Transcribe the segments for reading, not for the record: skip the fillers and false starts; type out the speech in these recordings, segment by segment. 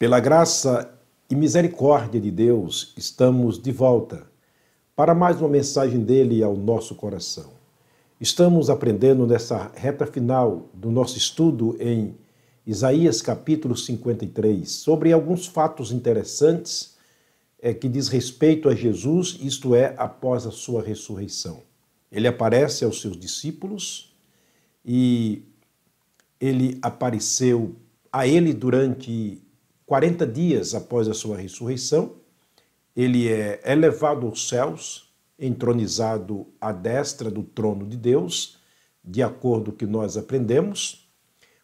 Pela graça e misericórdia de Deus, estamos de volta para mais uma mensagem dele ao nosso coração. Estamos aprendendo nessa reta final do nosso estudo em Isaías capítulo 53 sobre alguns fatos interessantes que diz respeito a Jesus, isto é, após a sua ressurreição. Ele aparece aos seus discípulos e ele apareceu a ele durante 40 dias após a sua ressurreição. Ele é elevado aos céus, entronizado à destra do trono de Deus, de acordo com o que nós aprendemos,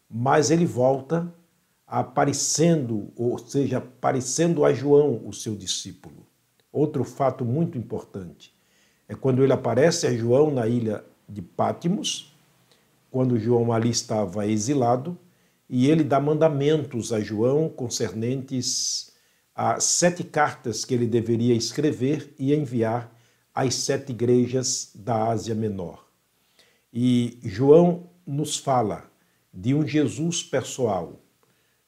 mas ele volta aparecendo, ou seja, aparecendo a João, o seu discípulo. Outro fato muito importante é quando ele aparece a João na ilha de Pátimos, quando João ali estava exilado, e ele dá mandamentos a João concernentes a 7 cartas que ele deveria escrever e enviar às 7 igrejas da Ásia Menor. E João nos fala de um Jesus pessoal,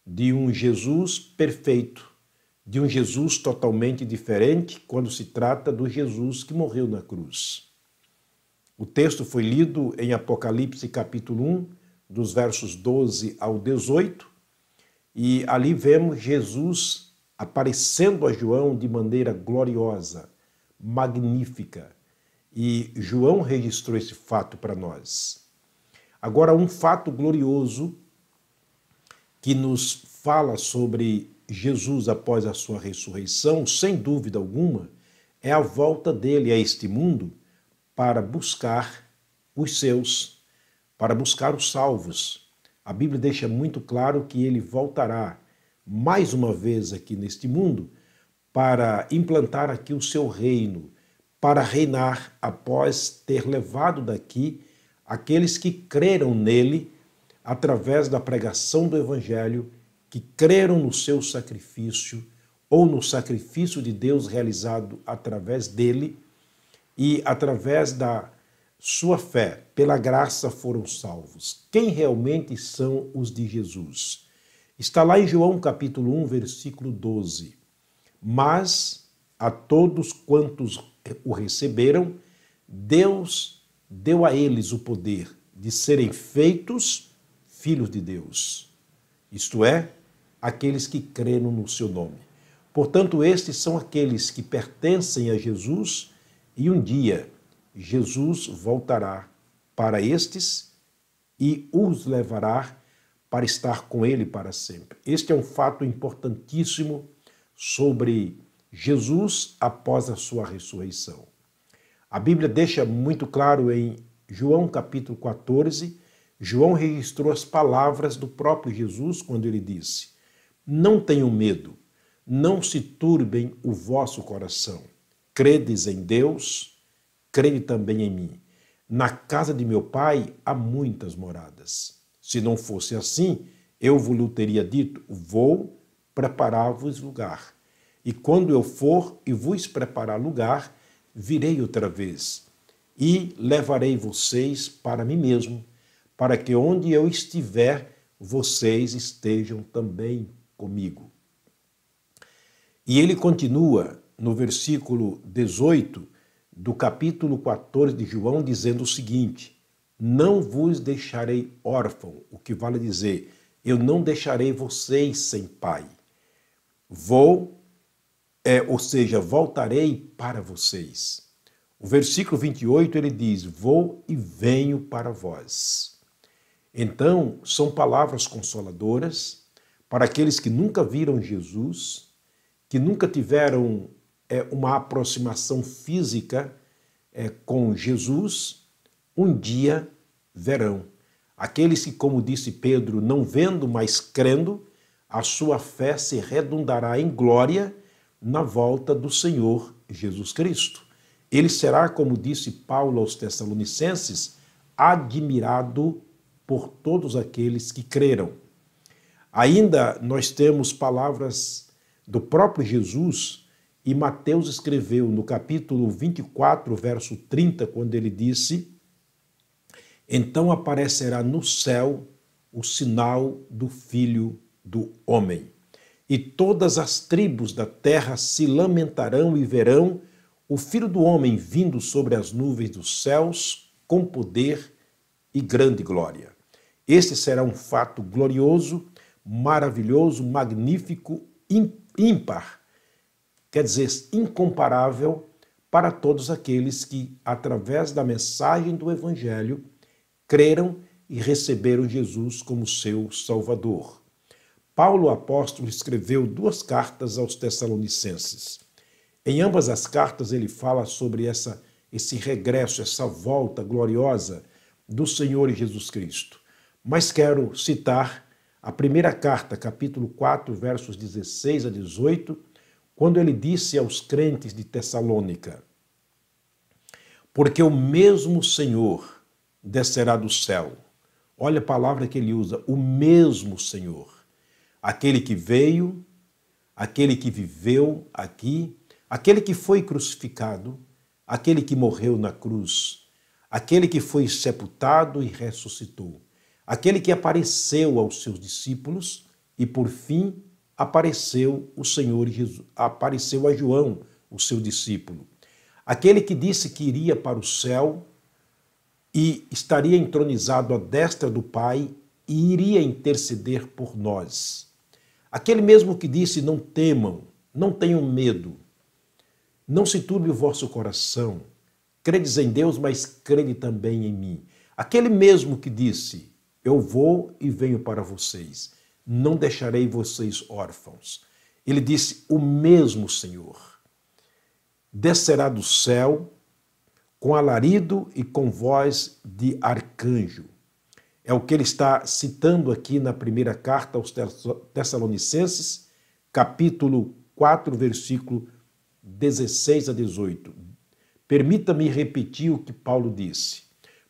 de um Jesus perfeito, de um Jesus totalmente diferente quando se trata do Jesus que morreu na cruz. O texto foi lido em Apocalipse capítulo 1, dos versos 12 ao 18, e ali vemos Jesus aparecendo a João de maneira gloriosa, magnífica, e João registrou esse fato para nós. Agora, um fato glorioso que nos fala sobre Jesus após a sua ressurreição, sem dúvida alguma, é a volta dele a este mundo para buscar os seus, para buscar os salvos. A Bíblia deixa muito claro que ele voltará mais uma vez aqui neste mundo para implantar aqui o seu reino, para reinar após ter levado daqui aqueles que creram nele através da pregação do Evangelho, que creram no seu sacrifício ou no sacrifício de Deus realizado através dele, e através da sua fé, pela graça foram salvos. Quem realmente são os de Jesus? Está lá em João capítulo 1, versículo 12. Mas a todos quantos o receberam, Deus deu a eles o poder de serem feitos filhos de Deus. Isto é, aqueles que creram no seu nome. Portanto, estes são aqueles que pertencem a Jesus, e um dia Jesus voltará para estes e os levará para estar com ele para sempre. Este é um fato importantíssimo sobre Jesus após a sua ressurreição. A Bíblia deixa muito claro em João capítulo 14, João registrou as palavras do próprio Jesus quando ele disse: "Não tenham medo, não se turbem o vosso coração. Credes em Deus, crede também em mim. Na casa de meu pai há muitas moradas. Se não fosse assim, eu vos teria dito: vou preparar-vos lugar. E quando eu for e vos preparar lugar, virei outra vez e levarei vocês para mim mesmo, para que onde eu estiver, vocês estejam também comigo." E ele continua no versículo 18 do capítulo 14 de João, dizendo o seguinte: "Não vos deixarei órfão", o que vale dizer, eu não deixarei vocês sem pai. Ou seja, voltarei para vocês. O versículo 28 ele diz: "Vou e venho para vós." Então, são palavras consoladoras para aqueles que nunca viram Jesus, que nunca tiveram uma aproximação física com Jesus, um dia verão. Aqueles que, como disse Pedro, não vendo, mas crendo, a sua fé se redundará em glória na volta do Senhor Jesus Cristo. Ele será, como disse Paulo aos Tessalonicenses, admirado por todos aqueles que creram. Ainda nós temos palavras do próprio Jesus, e Mateus escreveu no capítulo 24, verso 30, quando ele disse: "Então aparecerá no céu o sinal do Filho do Homem." e todas as tribos da terra se lamentarão e verão o Filho do Homem vindo sobre as nuvens dos céus com poder e grande glória. Este será um fato glorioso, maravilhoso, magnífico, ímpar, quer dizer, incomparável para todos aqueles que, através da mensagem do Evangelho, creram e receberam Jesus como seu Salvador. Paulo, apóstolo, escreveu 2 cartas aos Tessalonicenses. Em ambas as cartas ele fala sobre esse regresso, essa volta gloriosa do Senhor Jesus Cristo. Mas quero citar a primeira carta, capítulo 4, versos 16 a 18, quando ele disse aos crentes de Tessalônica: porque o mesmo Senhor descerá do céu. Olha a palavra que ele usa, o mesmo Senhor. Aquele que veio, aquele que viveu aqui, aquele que foi crucificado, aquele que morreu na cruz, aquele que foi sepultado e ressuscitou, aquele que apareceu aos seus discípulos e, por fim, apareceu o Senhor Jesus, apareceu a João, o seu discípulo. Aquele que disse que iria para o céu e estaria entronizado à destra do Pai e iria interceder por nós. Aquele mesmo que disse: não temam, não tenham medo, não se turbe o vosso coração, credes em Deus, mas crede também em mim. Aquele mesmo que disse: eu vou e venho para vocês, não deixarei vocês órfãos. Ele disse: o mesmo Senhor descerá do céu com alarido e com voz de arcanjo. É o que ele está citando aqui na primeira carta aos Tessalonicenses, capítulo 4, versículo 16 a 18. Permita-me repetir o que Paulo disse.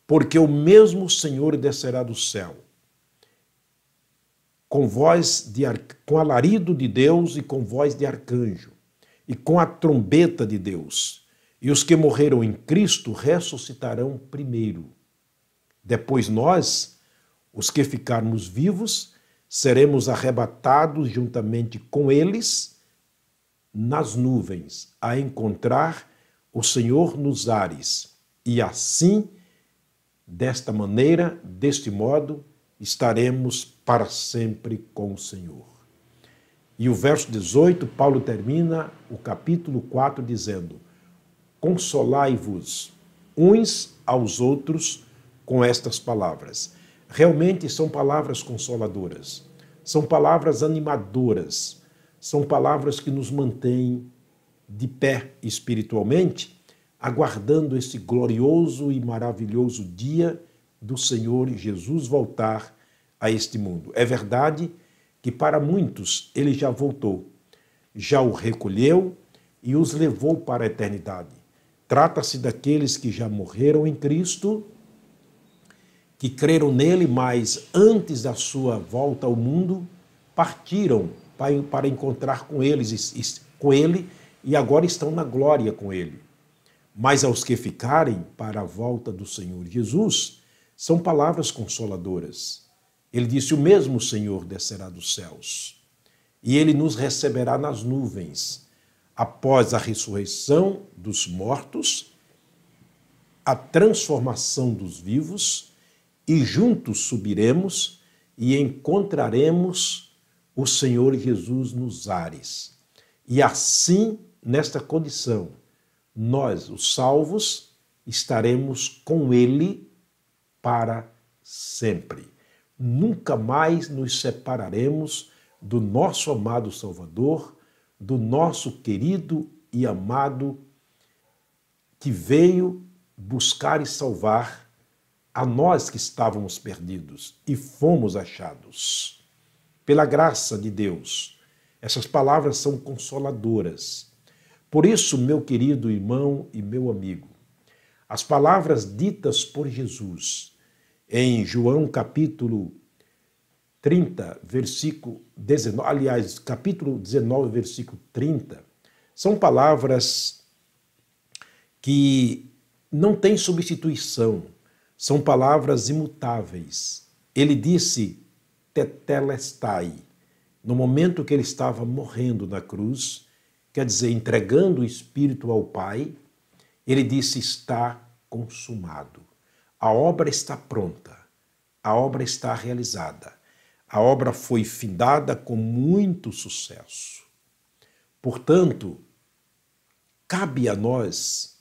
Porque o mesmo Senhor descerá do céu, com alarido de Deus e com voz de arcanjo, e com a trombeta de Deus. E os que morreram em Cristo ressuscitarão primeiro. Depois nós, os que ficarmos vivos, seremos arrebatados juntamente com eles nas nuvens, a encontrar o Senhor nos ares. E assim, desta maneira, deste modo, estaremos para sempre com o Senhor. E o verso 18, Paulo termina o capítulo 4 dizendo: consolai-vos uns aos outros com estas palavras. Realmente são palavras consoladoras, são palavras animadoras, são palavras que nos mantêm de pé espiritualmente, aguardando esse glorioso e maravilhoso dia do Senhor Jesus voltar a este mundo. É verdade que para muitos ele já voltou, já o recolheu e os levou para a eternidade. Trata-se daqueles que já morreram em Cristo, que creram nele, mas antes da sua volta ao mundo, partiram para encontrar com ele e agora estão na glória com ele. Mas aos que ficarem para a volta do Senhor Jesus, são palavras consoladoras. Ele disse: o mesmo Senhor descerá dos céus, e ele nos receberá nas nuvens, após a ressurreição dos mortos, a transformação dos vivos, e juntos subiremos e encontraremos o Senhor Jesus nos ares. E assim, nesta condição, nós, os salvos, estaremos com ele para sempre. Nunca mais nos separaremos do nosso amado Salvador, do nosso querido e amado que veio buscar e salvar a nós que estávamos perdidos e fomos achados. Pela graça de Deus, essas palavras são consoladoras. Por isso, meu querido irmão e meu amigo, as palavras ditas por Jesus em João capítulo 30, versículo 19, aliás, capítulo 19, versículo 30, são palavras que não têm substituição, são palavras imutáveis. Ele disse tetelestai, no momento que ele estava morrendo na cruz, quer dizer, entregando o Espírito ao Pai, ele disse: está consumado. A obra está pronta, a obra está realizada, a obra foi findada com muito sucesso. Portanto, cabe a nós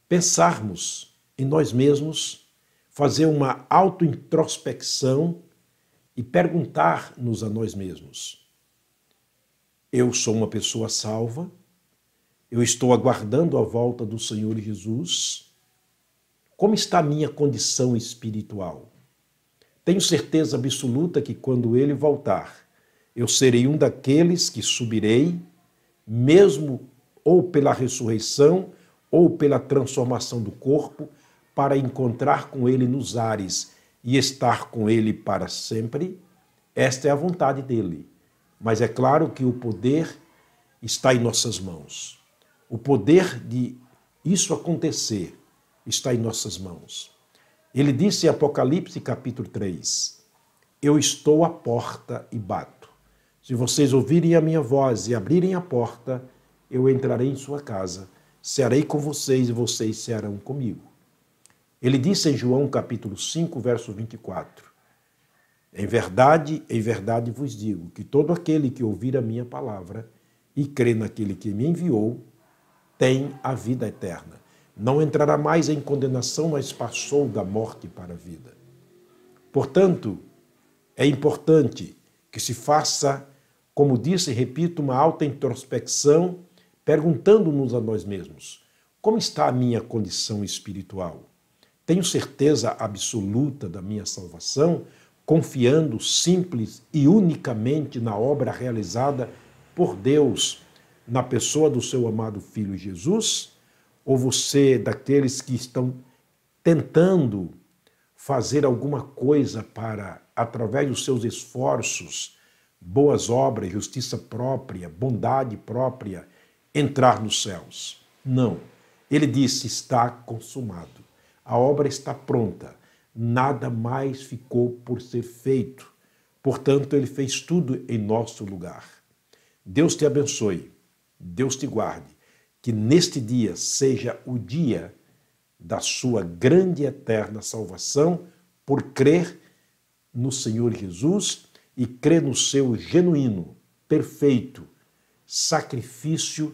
pensarmos em nós mesmos, fazer uma autointrospecção e perguntar-nos a nós mesmos: eu sou uma pessoa salva? Eu estou aguardando a volta do Senhor Jesus? Como está a minha condição espiritual? Tenho certeza absoluta que quando ele voltar, eu serei um daqueles que subirei, mesmo ou pela ressurreição ou pela transformação do corpo, para encontrar com ele nos ares e estar com ele para sempre. Esta é a vontade dele. Mas é claro que o poder está em nossas mãos. O poder de isso acontecer está em nossas mãos. Ele disse em Apocalipse capítulo 3, eu estou à porta e bato. Se vocês ouvirem a minha voz e abrirem a porta, eu entrarei em sua casa, cearei com vocês e vocês cearão comigo. Ele disse em João capítulo 5, verso 24, em verdade vos digo, que todo aquele que ouvir a minha palavra e crê naquele que me enviou, tem a vida eterna. Não entrará mais em condenação, mas passou da morte para a vida. Portanto, é importante que se faça, como disse e repito, uma alta introspecção, perguntando-nos a nós mesmos: como está a minha condição espiritual? Tenho certeza absoluta da minha salvação, confiando simples e unicamente na obra realizada por Deus, na pessoa do seu amado Filho Jesus? Ou você é daqueles que estão tentando fazer alguma coisa para, através dos seus esforços, boas obras, justiça própria, bondade própria, entrar nos céus? Não. Ele disse: está consumado. A obra está pronta. Nada mais ficou por ser feito. Portanto, ele fez tudo em nosso lugar. Deus te abençoe. Deus te guarde. Que neste dia seja o dia da sua grande e eterna salvação por crer no Senhor Jesus e crer no seu genuíno, perfeito sacrifício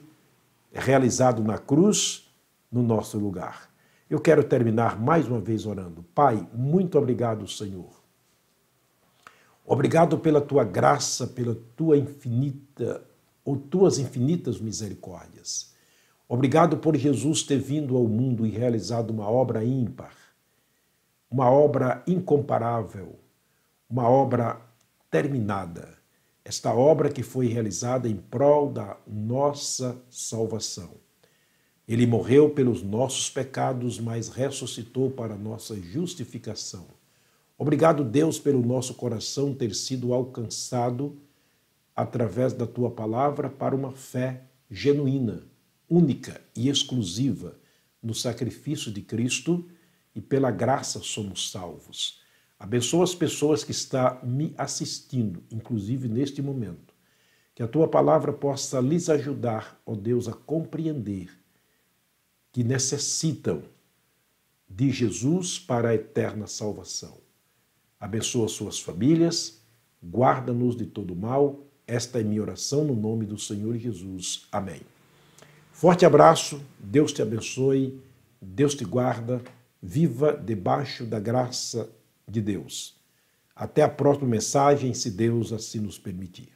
realizado na cruz no nosso lugar. Eu quero terminar mais uma vez orando. Pai, muito obrigado, Senhor. Obrigado pela tua graça, pela tua infinita ou tuas infinitas misericórdias. Obrigado por Jesus ter vindo ao mundo e realizado uma obra ímpar, uma obra incomparável, uma obra terminada. Esta obra que foi realizada em prol da nossa salvação. Ele morreu pelos nossos pecados, mas ressuscitou para a nossa justificação. Obrigado, Deus, pelo nosso coração ter sido alcançado através da tua palavra para uma fé genuína, única e exclusiva no sacrifício de Cristo, e pela graça somos salvos. Abençoa as pessoas que estão me assistindo, inclusive neste momento. Que a tua palavra possa lhes ajudar, ó Deus, a compreender que necessitam de Jesus para a eterna salvação. Abençoa suas famílias, guarda-nos de todo mal. Esta é minha oração no nome do Senhor Jesus. Amém. Forte abraço, Deus te abençoe, Deus te guarda, viva debaixo da graça de Deus. Até a próxima mensagem, se Deus assim nos permitir.